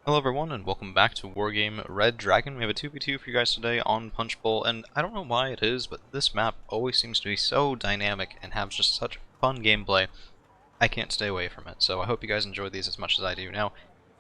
Hello everyone, and welcome back to Wargame Red Dragon. We have a 2v2 for you guys today on Punch Bowl, and I don't know why it is, but this map always seems to be so dynamic and have just such fun gameplay. I can't stay away from it, so I hope you guys enjoy these as much as I do. Now,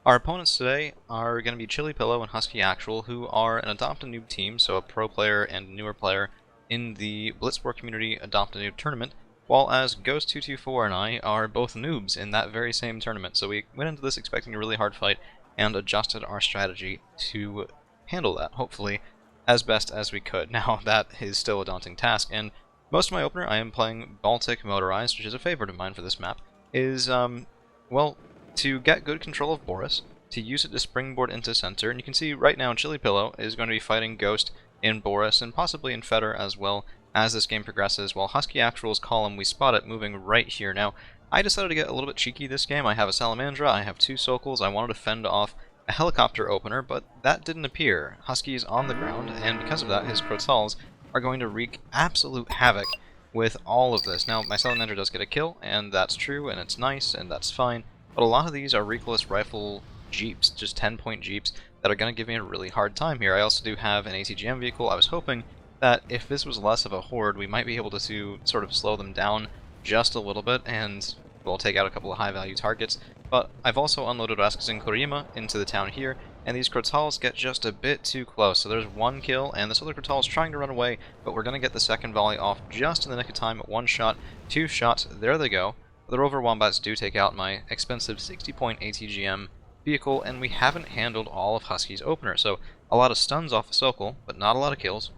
our opponents today are going to be Chili Pillow and Husky Actual, who are an Adopt a Noob team, so a pro player and newer player in the Blitzboard Community Adopt a Noob tournament, while as Ghost224 and I are both noobs in that very same tournament. So we went into this expecting a really hard fight, and adjusted our strategy to handle that, hopefully, as best as we could. Now, that is still a daunting task, and most of my opener, I am playing Baltic Motorized, which is a favorite of mine for this map, is, well, to get good control of Boris, to use it to springboard into center, and you can see right now Chili Pillow is going to be fighting Ghost in Boris, and possibly in Feder as well as this game progresses, while Husky Actual's column, we spot it moving right here. Now, I decided to get a little bit cheeky this game. I have a Salamandra, I have two Sokals, I wanted to fend off a helicopter opener, but that didn't appear. Husky is on the ground, and because of that, his Crotals are going to wreak absolute havoc with all of this. Now, my Salamander does get a kill, and that's true, and it's nice, and that's fine, but a lot of these are recoilless rifle Jeeps, just 10-point Jeeps, that are going to give me a really hard time here. I also do have an ATGM vehicle. I was hoping that if this was less of a horde, we might be able to sort of slow them down just a little bit, and we'll take out a couple of high-value targets. But I've also unloaded Raskusin Kurima into the town here, and these Crotals get just a bit too close. So there's one kill, and this other Crotal is trying to run away, but we're going to get the second volley off just in the nick of time. One shot, two shots, there they go. The Rover Wombats do take out my expensive 60-point ATGM vehicle, and we haven't handled all of Husky's opener. So a lot of stuns off the Sokol, but not a lot of kills.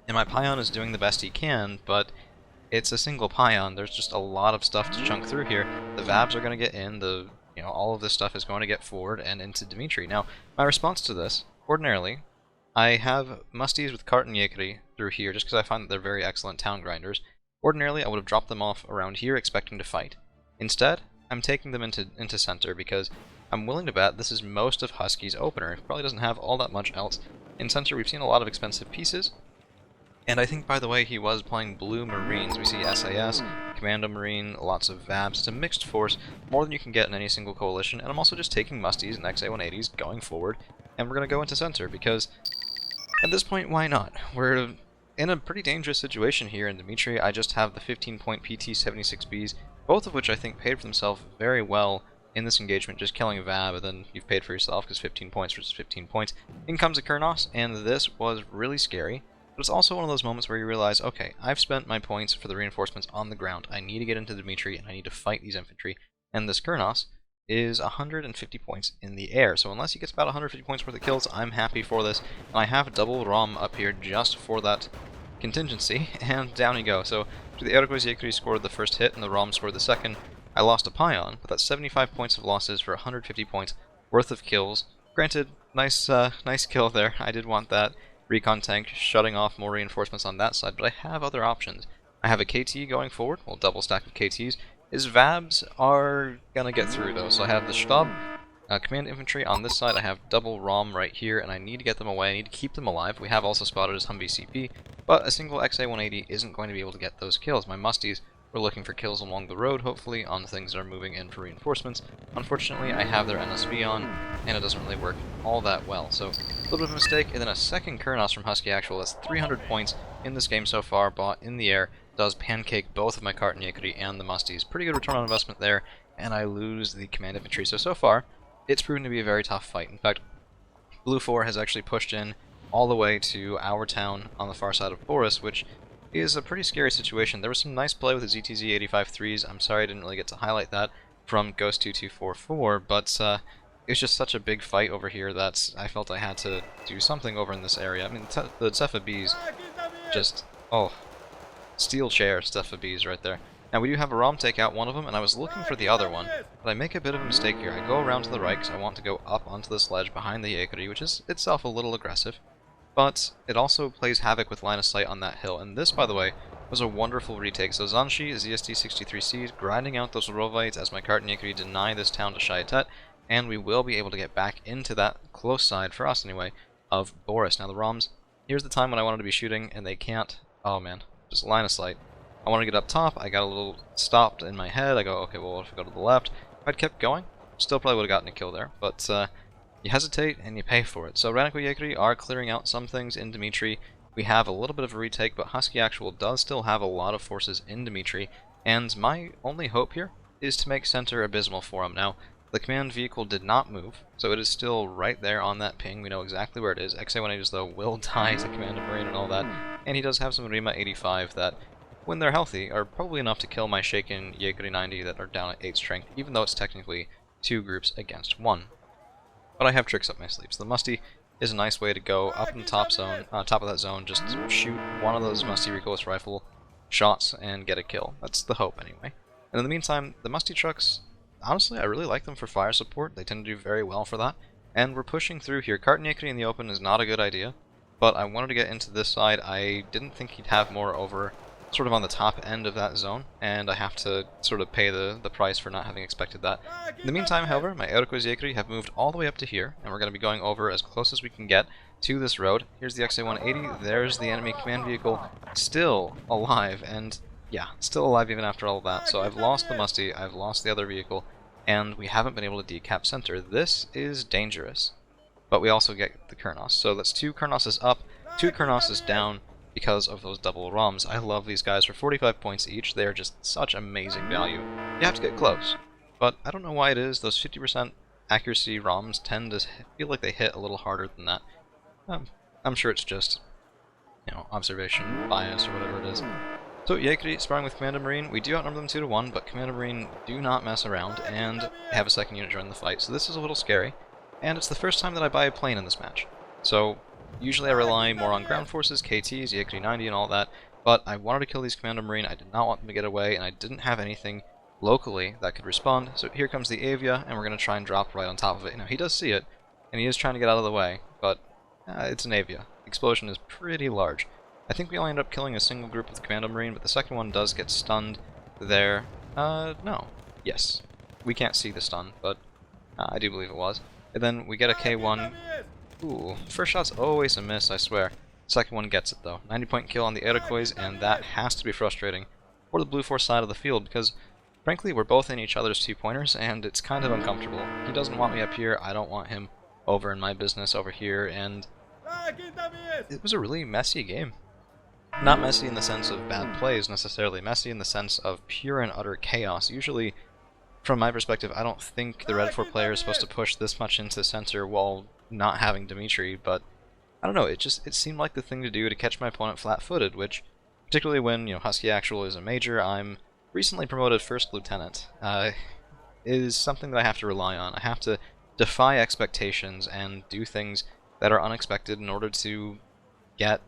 And my Pion is doing the best he can, but it's a single Pion. There's just a lot of stuff to chunk through here. The Vabs are going to get in, all of this stuff is going to get forward and into Dimitri. Now, my response to this, ordinarily, I have Musties with Cart and Yakari through here, just because I find that they're very excellent town grinders. Ordinarily, I would have dropped them off around here expecting to fight. Instead, I'm taking them into center, because I'm willing to bet this is most of Husky's opener. It probably doesn't have all that much else. In center, we've seen a lot of expensive pieces, and I think, by the way, he was playing Blue Marines. We see SAS, Commando Marine, lots of VABs. It's a mixed force, more than you can get in any single coalition. And I'm also just taking Musties and XA-180s going forward, and we're going to go into center, because at this point, why not? We're in a pretty dangerous situation here in Dimitri. I just have the 15-point PT-76Bs, both of which I think paid for themselves very well in this engagement, just killing a VAB, and then you've paid for yourself, because 15 points versus 15 points. In comes a Kurnos, and this was really scary. But it's also one of those moments where you realize, okay, I've spent my points for the reinforcements on the ground. I need to get into Dimitri, and I need to fight these infantry. And this Kurnos is 150 points in the air. So unless he gets about 150 points worth of kills, I'm happy for this. And I have double ROM up here just for that contingency, and down he goes. So to the Ergo's Yakari scored the first hit, and the ROM scored the second. I lost a Pion, but that's 75 points of losses for 150 points worth of kills. Granted, nice kill there. I did want that recon tank shutting off more reinforcements on that side, but I have other options. I have a KT going forward, well, double stack of KTs. His VABs are gonna get through though, so I have the Stab, command infantry on this side, I have double ROM right here, and I need to get them away, I need to keep them alive. We have also spotted his Humvee CP, but a single XA-180 isn't going to be able to get those kills. My Musties were looking for kills along the road, hopefully, on things that are moving in for reinforcements. Unfortunately, I have their NSV on, and it doesn't really work all that well. So, a little bit of a mistake, and then a second Kurnos from Husky Actual. That's 300 points in this game so far, bought in the air, does pancake both of my Cart and Yakari and the Musties. Pretty good return on investment there, and I lose the command infantry. So far, it's proven to be a very tough fight. In fact, Blue 4 has actually pushed in all the way to our town on the far side of Boris, which is a pretty scary situation. There was some nice play with his ETZ-85-3s. I'm sorry I didn't really get to highlight that from Ghost2244, but it was just such a big fight over here that I felt I had to do something over in this area. I mean, the Zephyr Bees just, oh, steel chair Zephyr Bees right there. Now, we do have a ROM take out one of them, and I was looking for the other one, but I make a bit of a mistake here. I go around to the right because I want to go up onto this ledge behind the Yakari, which is itself a little aggressive. But it also plays havoc with line of sight on that hill, and this, by the way, was a wonderful retake. So Zanshi is ZST-63Cs, grinding out those Rovites as my Cart and Yakari deny this town to Shayatet, and we will be able to get back into that close side, for us anyway, of Boris. Now the ROMs, here's the time when I wanted to be shooting, and they can't. Oh man, just line of sight. I want to get up top, I got a little stopped in my head, I go, okay, well, if I go to the left, if I'd kept going, still probably would have gotten a kill there, but you hesitate and you pay for it. So Radical Yekri are clearing out some things in Dimitri. We have a little bit of a retake, but Husky Actual does still have a lot of forces in Dimitri, and my only hope here is to make center abysmal for him. Now, the command vehicle did not move, so it is still right there on that ping. We know exactly where it is. XA-180s, though, will die to command a marine and all that, and he does have some Rima 85 that, when they're healthy, are probably enough to kill my shaken Jaegeri 90 that are down at 8 strength, even though it's technically 2 groups against 1. But I have tricks up my sleeves. The Musty is a nice way to go up in the top zone, top of that zone, just shoot one of those Musty recoilless rifle shots and get a kill. That's the hope, anyway. And in the meantime, the Musty trucks, honestly, I really like them for fire support. They tend to do very well for that. And we're pushing through here. Carton Yekri in the open is not a good idea, but I wanted to get into this side. I didn't think he'd have more over sort of on the top end of that zone, and I have to sort of pay the price for not having expected that. In the meantime, however, my Euroquois Yekri have moved all the way up to here, and we're going to be going over as close as we can get to this road. Here's the XA-180, there's the enemy command vehicle, still alive, and yeah, still alive even after all of that. So I've lost the Musty, I've lost the other vehicle, and we haven't been able to decap center. This is dangerous. But we also get the Kurnos, so that's 2 Kurnoses up, 2 Kurnoses down, because of those double ROMs. I love these guys for 45 points each. They are just such amazing value. You have to get close. But I don't know why it is. Those 50% accuracy ROMs tend to feel like they hit a little harder than that. I'm sure it's just, you know, observation bias or whatever it is. So Yekri sparring with Commander Marine. We do outnumber them 2 to 1, but Commander Marine do not mess around and have a second unit join the fight. So this is a little scary. And it's the first time that I buy a plane in this match. So usually I rely more on ground forces, KTs, Jaegeri 90 and all that, but I wanted to kill these Commander Marine, I did not want them to get away, and I didn't have anything locally that could respond, so here comes the Avia, and we're going to try and drop right on top of it. Now, he does see it, and he is trying to get out of the way, but it's an Avia. The explosion is pretty large. I think we only end up killing a single group of the Commander Marine, but the second one does get stunned there. No. Yes. We can't see the stun, but I do believe it was. And then we get a K1. Ooh, first shot's always a miss, I swear. Second one gets it, though. 90-point kill on the Iroquois, and that has to be frustrating for the Blue Force side of the field, because, frankly, we're both in each other's 2-pointers, and it's kind of uncomfortable. He doesn't want me up here, I don't want him over in my business over here, and it was a really messy game. Not messy in the sense of bad plays, necessarily. Messy in the sense of pure and utter chaos. Usually, from my perspective, I don't think the Red 4 player is supposed to push this much into center while not having Dimitri, but I don't know, it seemed like the thing to do to catch my opponent flat-footed, which, particularly when, you know, Husky Actual is a major, I'm recently promoted first lieutenant, is something that I have to rely on. I have to defy expectations and do things that are unexpected in order to get,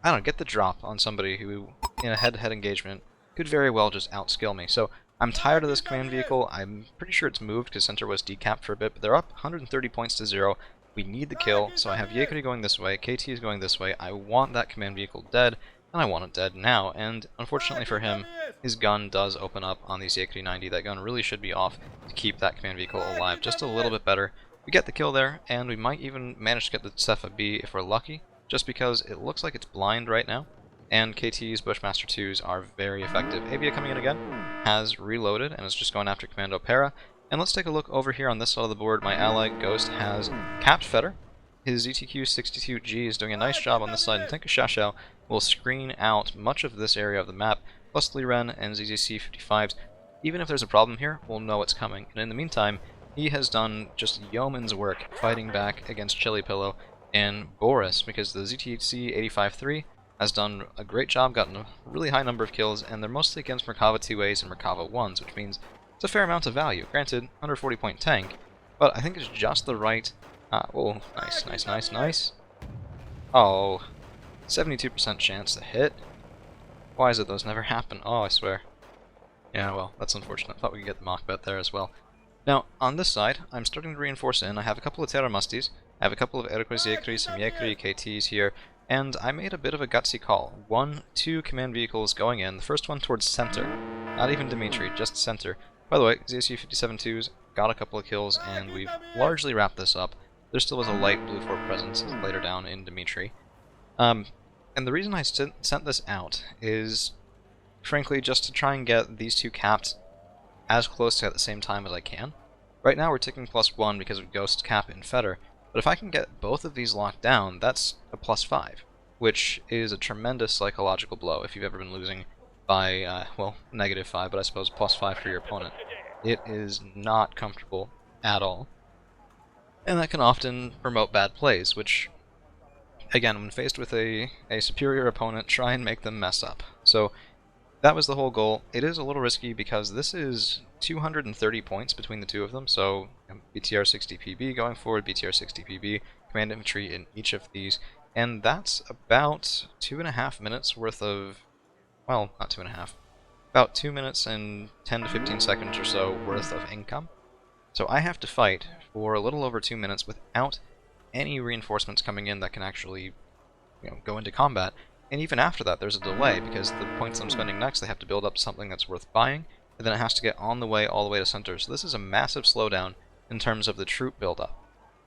I don't know, get the drop on somebody who, in a head-to-head engagement, could very well just outskill me. So I'm tired of this command vehicle. I'm pretty sure it's moved because center was decapped for a bit, but they're up 130 points to 0. We need the kill, so I have Yekri going this way, KT is going this way. I want that command vehicle dead, and I want it dead now. And unfortunately for him, his gun does open up on these Jaegeri 90. That gun really should be off to keep that command vehicle alive just a little bit better. We get the kill there, and we might even manage to get the Cepha B if we're lucky, just because it looks like it's blind right now. And KT's Bushmaster 2s are very effective. Avia coming in again, has reloaded, and is just going after Commando Para. And let's take a look over here on this side of the board. My ally, Ghost, has capped Fetter. His ZTQ-62G is doing a nice job on this side, and Tinka Shashao will screen out much of this area of the map, plus Liren and ZZC-55s. Even if there's a problem here, we'll know it's coming. And in the meantime, he has done just yeoman's work fighting back against Chili Pillow and Boris, because the ZTC-85-3 has done a great job, gotten a really high number of kills, and they're mostly against Merkava 2As and Merkava 1s, which means it's a fair amount of value. Granted, 140-point tank, but I think it's just the right... oh, nice. Oh, 72% chance to hit. Why is it those never happen? Oh, I swear. Yeah, well, that's unfortunate. I thought we could get the mock bet there as well. Now, on this side, I'm starting to reinforce in. I have a couple of Terra Musties, I have a couple of Iroquois Yekri, some Yekri, KTs here, and I made a bit of a gutsy call. 2 command vehicles going in, the first one towards center. Not even Dimitri, just center. By the way, ZSU-57-2s got a couple of kills, and we've largely wrapped this up. There still was a light Blue Fort presence later down in Dimitri. And the reason I sent this out is, frankly, just to try and get these 2 capped as close to at the same time as I can. Right now we're ticking +1 because of Ghost, Cap, and Fetter, but if I can get both of these locked down, that's a +5, which is a tremendous psychological blow if you've ever been losing by, well, -5, but I suppose +5 for your opponent. It is not comfortable at all, and that can often promote bad plays, which, again, when faced with a superior opponent, try and make them mess up. So that was the whole goal. It is a little risky because this is 230 points between the two of them, so BTR 60 PB going forward, BTR 60 PB, command infantry in each of these, and that's about 2.5 minutes worth of, well, not 2.5, about 2 minutes and 10 to 15 seconds or so worth of income. So I have to fight for a little over 2 minutes without any reinforcements coming in that can actually, go into combat. And even after that, there's a delay, because the points I'm spending next, they have to build up something that's worth buying, and then it has to get on the way all the way to center. So this is a massive slowdown in terms of the troop buildup.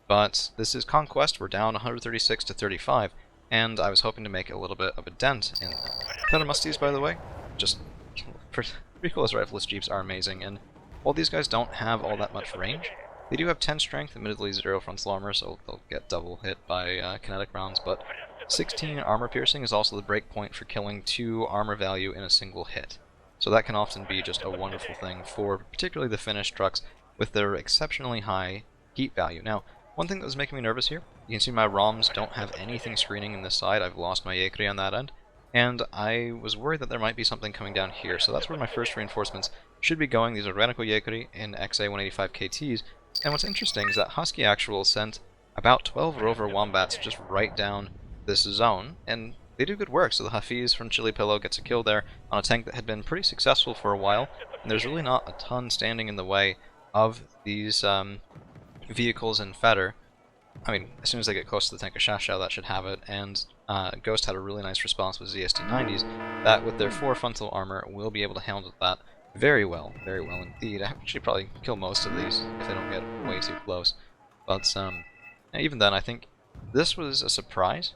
But this is Conquest, we're down 136 to 35, and I was hoping to make a little bit of a dent in that. Cutter Musties, by the way, just recoilless rifleless Jeeps are amazing, and while these guys don't have all that much range, they do have 10 strength, admittedly 0 frontal armor, so they'll get double hit by kinetic rounds, but 16 armor piercing is also the break point for killing 2 armor value in a single hit. So that can often be just a wonderful thing for particularly the Finnish trucks with their exceptionally high heat value. Now, one thing that was making me nervous here, you can see my ROMs don't have anything screening in this side. I've lost my Yakri on that end, and I was worried that there might be something coming down here, so that's where my first reinforcements should be going. These are Renico Yakri in XA-185 KTs, and what's interesting is that Husky Actual sent about 12 Rover Wombats just right down this zone, and they do good work. So the Hafiz from Chili Pillow gets a kill there on a tank that had been pretty successful for a while, and there's really not a ton standing in the way of these vehicles in Fetter. I mean, as soon as they get close to the tank of Shashao, that should have it, and Ghost had a really nice response with ZST-90s that, with their 4 frontal armor, will be able to handle that very well indeed. I actually probably kill most of these if they don't get way too close. But even then, I think this was a surprise,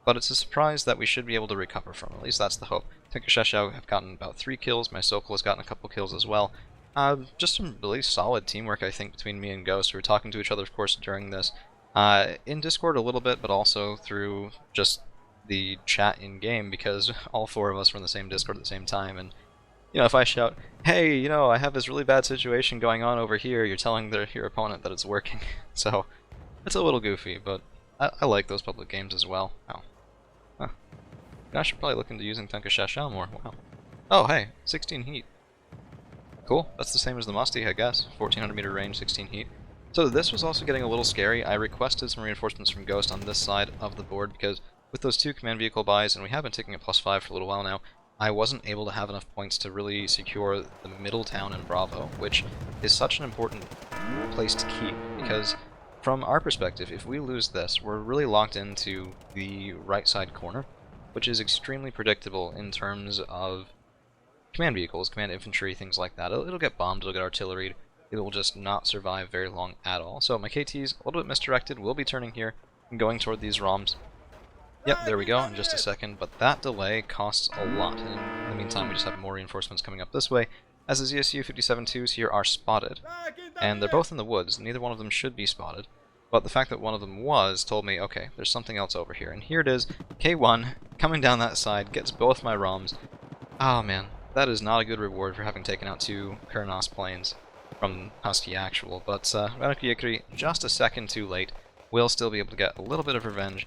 but it's a surprise that we should be able to recover from. At least that's the hope. Tank of Shashao have gotten about 3 kills, my Sokol has gotten a couple kills as well. Just some really solid teamwork, I think, between me and Ghost. We were talking to each other, of course, during this. In Discord a little bit, but also through just the chat in-game, because all 4 of us were in the same Discord at the same time, and if I shout, hey, I have this really bad situation going on over here, you're telling your opponent that it's working. So, it's a little goofy, but I like those public games as well. Wow. Huh. I should probably look into using Tank of Shashao more. Wow. Oh, hey, 16 heat. Cool, that's the same as the Musty, I guess. 1400 meter range, 16 heat. So this was also getting a little scary. I requested some reinforcements from Ghost on this side of the board, because with those 2 command vehicle buys, and we have been taking a +5 for a little while now, I wasn't able to have enough points to really secure the middle town in Bravo, which is such an important place to keep, because from our perspective, if we lose this, we're really locked into the right side corner, which is extremely predictable in terms of command vehicles, command infantry, things like that. It'll get bombed, it'll get artilleried, it will just not survive very long at all. So my KT's a little bit misdirected, will be turning here and going toward these ROMs. Yep, there we go in just a second, but that delay costs a lot, and in the meantime we just have more reinforcements coming up this way, as the ZSU 57-2s here are spotted, and they're both in the woods. Neither one of them should be spotted, but the fact that one of them was told me, okay, there's something else over here, and here it is, K1, coming down that side, gets both my ROMs. Oh man, that is not a good reward for having taken out 2 Kurnos planes from Husky Actual, but Renico Yakri, just a second too late, will still be able to get a little bit of revenge.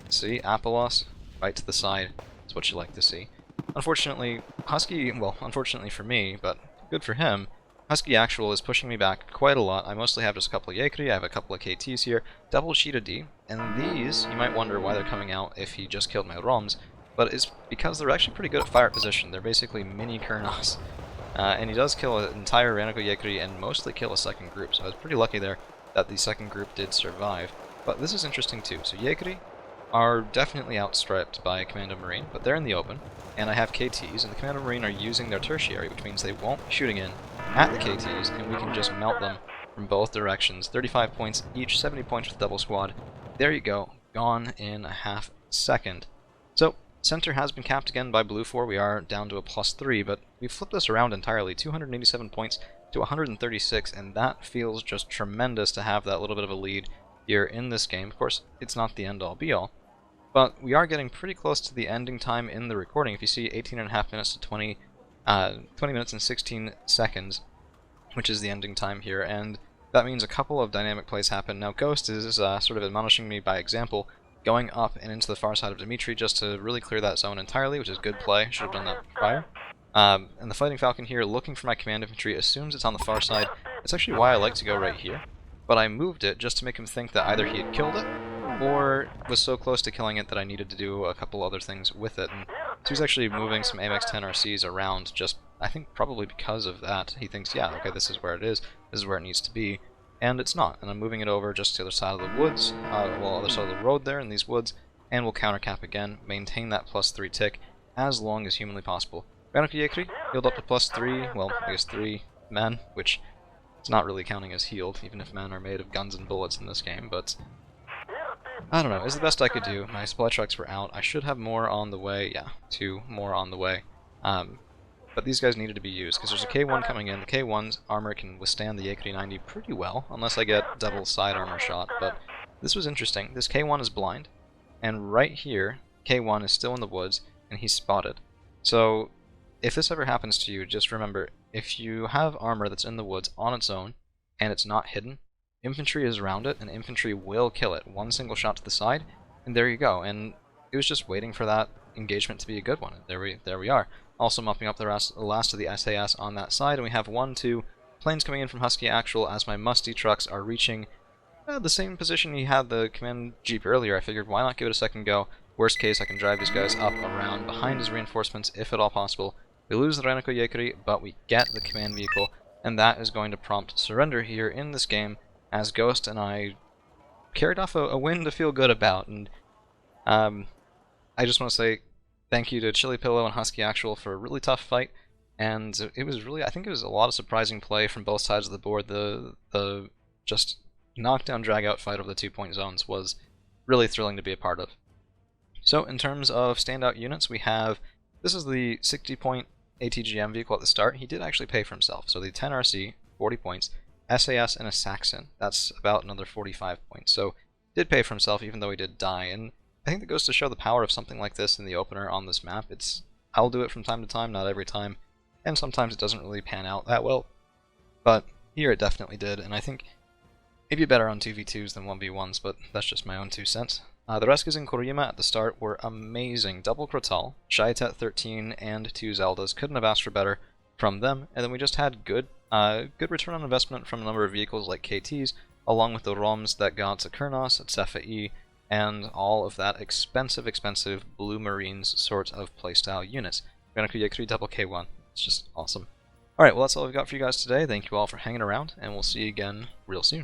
See, Apolos, right to the side, that's what you like to see. Unfortunately, Husky, well, unfortunately for me, but good for him, Husky Actual is pushing me back quite a lot. I mostly have just a couple of Yakri, I have a couple of KTs here, double Sheeta D, and these, you might wonder why they're coming out if he just killed my ROMs, but it's because they're actually pretty good at fire position. They're basically mini Kurnos. And he does kill an entire Renico Yakri and mostly kill a second group, so I was pretty lucky there that the second group did survive. But this is interesting too. So Yakri are definitely outstripped by Commando Marine, but they're in the open, and I have KTs, and the Commando Marine are using their tertiary, which means they won't be shooting in at the KTs, and we can just melt them from both directions. 35 points each, 70 points with double squad. There you go, gone in a half second. So, center has been capped again by Blue 4, we are down to a +3, but we flipped this around entirely. 287 points to 136, and that feels just tremendous to have that little bit of a lead here in this game. Of course, it's not the end-all be-all, but we are getting pretty close to the ending time in the recording. If you see 18.5 minutes to 20 minutes and 16 seconds, which is the ending time here, and that means a couple of dynamic plays happen. Now Ghost is sort of admonishing me by example, going up and into the far side of Dimitri just to really clear that zone entirely, which is good play. Should have done that prior. And the Fighting Falcon here, looking for my command infantry, assumes it's on the far side. It's actually why I like to go right here, but I moved it just to make him think that either he had killed it, or was so close to killing it that I needed to do a couple other things with it. And so he's actually moving some AMX 10 RCs around, just, I think probably because of that. He thinks, yeah, okay, this is where it is, this is where it needs to be, and it's not. And I'm moving it over just to the other side of the woods, other side of the road there in these woods, and we'll countercap again, maintain that +3 tick as long as humanly possible. Yekri healed up to +3, well, I guess 3 men, which it's not really counting as healed, even if men are made of guns and bullets in this game, but I don't know, it's the best I could do. My supply trucks were out. I should have more on the way, yeah, 2 more on the way. But these guys needed to be used, because there's a K1 coming in. The K1's armor can withstand the Yekri 90 pretty well, unless I get double side armor shot, but this was interesting. This K1 is blind, and right here, K1 is still in the woods, and he's spotted. So if this ever happens to you, just remember, if you have armor that's in the woods on its own, and it's not hidden, infantry is around it, and infantry will kill it. One single shot to the side, and there you go. And it was just waiting for that engagement to be a good one. There we are. Also mopping up the last of the SAS on that side, and we have 1, 2 planes coming in from Husky Actual as my musty trucks are reaching the same position he had the command jeep earlier. I figured, why not give it a second go? Worst case, I can drive these guys up around behind his reinforcements, if at all possible. We lose the Renako Yekri, but we get the command vehicle, and that is going to prompt surrender here in this game, as Ghost and I carried off a win to feel good about. And I just want to say thank you to Chili Pillow and Husky Actual for a really tough fight, and it was really, I think it was a lot of surprising play from both sides of the board. The just knockdown drag-out fight over the 2-point zones was really thrilling to be a part of. So in terms of standout units, we have, this is the 60-point ATGM vehicle at the start. He did actually pay for himself, so the 10 RC, 40 points, SAS and a Saxon, that's about another 45 points, so did pay for himself even though he did die. And I think that goes to show the power of something like this in the opener on this map. I'll do it from time to time, not every time, and sometimes it doesn't really pan out that well, but here it definitely did, and I think maybe better on 2v2s than 1v1s, but that's just my own 2 cents. The Rescues in Korima at the start were amazing. Double Krotal, Shaitet 13, and 2 Zeldas. Couldn't have asked for better from them, and then we just had good return on investment from a number of vehicles like KTs, along with the ROMs that got to Kurnos, at Cephai, and all of that expensive Blue Marines sort of playstyle units. Renako Yekri double K1. It's just awesome. Alright, well that's all I've got for you guys today. Thank you all for hanging around, and we'll see you again real soon.